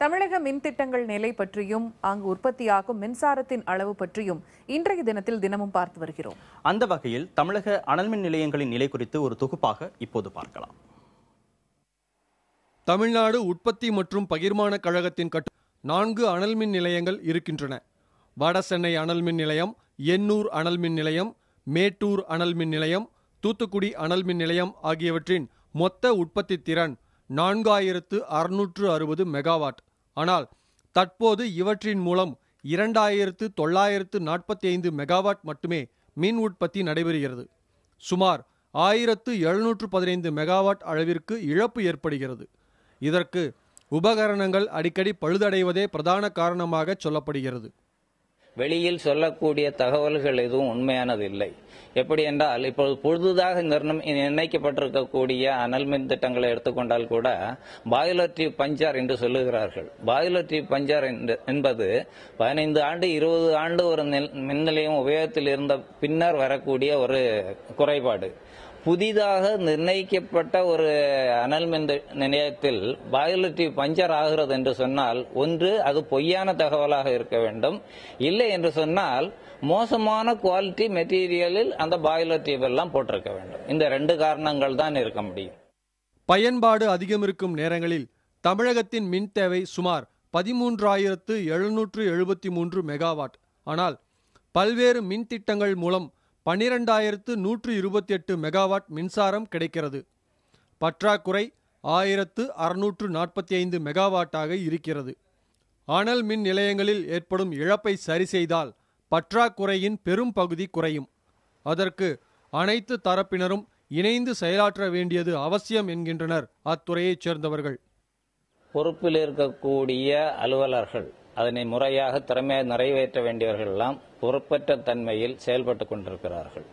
தமிழக மின் திட்டங்கள் நிலை பற்றியும் அங்கு உற்பத்தியாகும் மின்சாரத்தின் அளவு பற்றியும் இன்றைய தினத்தில் தினமும் பார்த்து வருகிறோம். அந்த வகையில் தமிழக அனல் மின் நிலையங்களின் நிலை குறித்து ஒரு தொகுப்பாக இப்போது பார்க்கலாம். தமிழ்நாடு உற்பத்தி மற்றும் பகிர்மான கழகத்தின் 4 அனல் மின் நிலையங்கள் இருக்கின்றன. வடசென்னை அனல் மின் நிலையம், எண்ணூர் அனல் மின் நிலையம், மேட்டூர் அனல் மின் நிலையம், தூத்துக்குடி அனல் மின் நிலையம் ஆகியவற்றின் மொத்த உற்பத்தி திறன் 4660 மெகாவாட். ஆனால் தற்போது இவற்றின் மூலம் 2945 மெகாவாட் மட்டுமே மின் உற்பத்தி நடைபெறுகிறது. சுமார் 1715 மெகாவாட் அளவிற்கு இழப்பு ஏற்படுகிறது. இதற்கு உபகரணங்கள் அடிக்கடி பழுதடைவதே பிரதான காரணமாக சொல்லப்படுகிறது. வெளியில் சொல்லக்கூடிய தகவல்கள் எதுவும் உண்மையானது இல்லை. எப்படி என்றால், இப்போது புதிதாக நிர்ணயிக்கப்பட்டிருக்கக்கூடிய அனல் மின் திட்டங்களை எடுத்துக்கொண்டால் கூட பாய்லர் டியூப் பஞ்சர் என்று சொல்லுகிறார்கள். பாய்லர் டியூப் பஞ்சர் என்பது 15 ஆண்டு 20 ஆண்டு ஒரு மின் நிலையம் உபயோகத்தில் இருந்த பின்னர் வரக்கூடிய ஒரு குறைபாடு. புதிதாக நிர்ணயிக்கப்பட்ட ஒரு அனல் மின் நிலையத்தில் பாய்லர் டியூப் பஞ்சர் ஆகிறது என்று சொன்னால், ஒன்று அது பொய்யான தகவலாக இருக்க வேண்டும், இல்லை என்று சொன்னால் மோசமான குவாலிட்டி மெட்டீரியலில் அந்த பாய்லர் டியூப் எல்லாம் போட்டிருக்க வேண்டும். இந்த 2 காரணங்கள் தான் இருக்க முடியும். பயன்பாடு அதிகம் இருக்கும் நேரங்களில் தமிழகத்தின் மின் தேவை சுமார் 13,773 மெகாவாட். ஆனால் பல்வேறு மின் திட்டங்கள் மூலம் 12,128 மெகாவாட் மின்சாரம் கிடைக்கிறது. பற்றாக்குறை 1,645 மெகாவாட்டாக இருக்கிறது. அனல் மின் நிலையங்களில் ஏற்படும் இழப்பை சரி செய்தால் பற்றாக்குறையின் பெரும் பகுதி குறையும். அதற்கு அனைத்து தரப்பினரும் இணைந்து செயலாற்ற வேண்டியது அவசியம் என்கின்றனர் அத்துறையைச் சேர்ந்தவர்கள். பொறுப்பில் இருக்கக்கூடிய அலுவலர்கள் அதனை முறையாக திறமையாக நிறைவேற்ற வேண்டியவர்கள் எல்லாம் பொறுப்பற்ற தன்மையில் செயல்பட்டு கொண்டிருக்கிறார்கள்.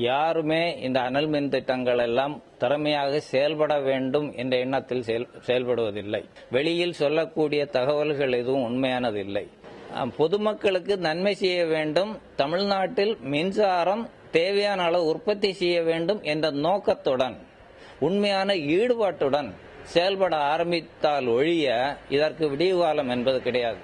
யாருமே இந்த அனல் மின் திட்டங்கள் எல்லாம் திறமையாக செயல்பட வேண்டும் என்ற எண்ணத்தில் செயல்படுவதில்லை. வெளியில் சொல்லக்கூடிய தகவல்கள் எதுவும் உண்மையானது இல்லை. பொதுமக்களுக்கு நன்மை செய்ய வேண்டும், தமிழ்நாட்டில் மின்சாரம் தேவையான அளவு உற்பத்தி செய்ய வேண்டும் என்ற நோக்கத்துடன் உண்மையான ஈடுபாட்டுடன் செயல்பட ஆரம்பித்தால் ஒழிய இதற்கு விடிவு காலம் என்பது கிடையாது.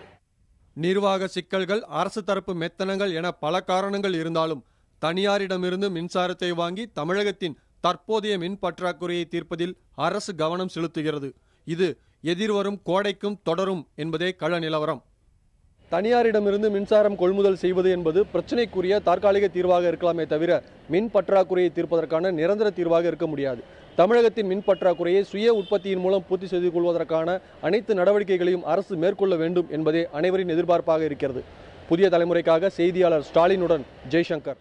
நிர்வாக சிக்கல்கள், அரசு தரப்பு மெத்தனங்கள் என பல காரணங்கள் இருந்தாலும் தனியாரிடமிருந்து மின்சாரத்தை வாங்கி தமிழகத்தின் தற்போதைய மின் பற்றாக்குறையை தீர்ப்பதில் அரசு கவனம் செலுத்துகிறது. இது எதிர்வரும் கோடைக்கும் தொடரும் என்பதே கள நிலவரம். தனியாரிடமிருந்து மின்சாரம் கொள்முதல் செய்வது என்பது பிரச்சனைக்குரிய தற்காலிக தீர்வாக இருக்கலாமே தவிர மின் பற்றாக்குறையை தீர்ப்பதற்கான நிரந்தர தீர்வாக இருக்க முடியாது. தமிழகத்தின் மின் பற்றாக்குறையை சுய உற்பத்தியின் மூலம் பூர்த்தி செய்து கொள்வதற்கான அனைத்து நடவடிக்கைகளையும் அரசு மேற்கொள்ள வேண்டும் என்பதே அனைவரின் எதிர்பார்ப்பாக இருக்கிறது. புதிய தலைமுறைக்காக செய்தியாளர் ஸ்டாலினுடன் ஜெய்சங்கர்.